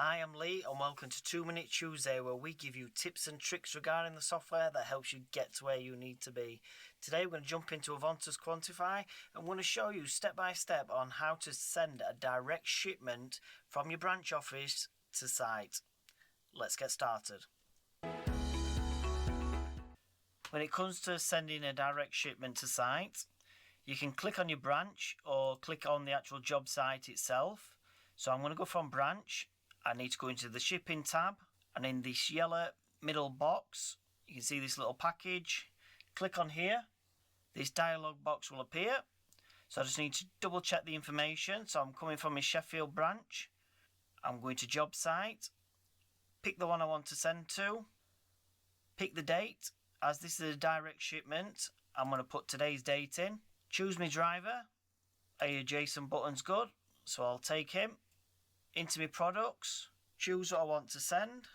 Hi, I'm Lee and welcome to 2 Minute Tuesday, where we give you tips and tricks regarding the software that helps you get to where you need to be. Today we're going to jump into Avontus Quantify and we're going to show you step by step on how to send a direct shipment from your branch office to site. Let's get started. When it comes to sending a direct shipment to site, you can click on your branch or click on the actual job site itself. So I'm going to go from branch. I need to go into the shipping tab, and in this yellow middle box you can see this little package. Click on here, this dialog box will appear. So I just need to double check the information. So I'm coming from my Sheffield branch, I'm going to job site, pick the one I want to send to, pick the date. As this is a direct shipment, I'm going to put today's date in, choose my driver. Adjacent button's good, so I'll take him. Into my products, choose what I want to send.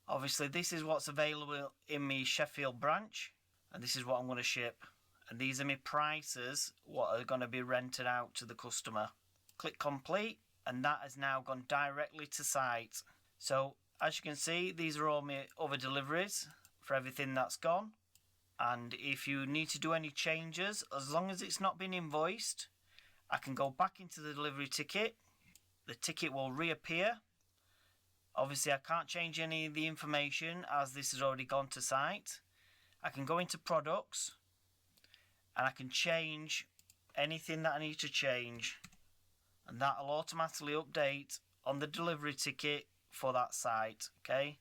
Obviously this is what's available in my Sheffield branch, and this is what I'm going to ship, and these are my prices what are going to be rented out to the customer. Click complete, and that has now gone directly to site. So as you can see, these are all my other deliveries for everything that's gone, and if you need to do any changes, as long as it's not been invoiced, I can go back into the delivery ticket. The ticket will reappear. Obviously I can't change any of the information as this has already gone to site. I can go into products and I can change anything that I need to change, and that will automatically update on the delivery ticket for that site. Okay,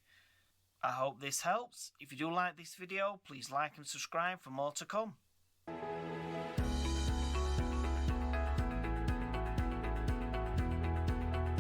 I hope this helps. If you do like this video, please like and subscribe for more to come.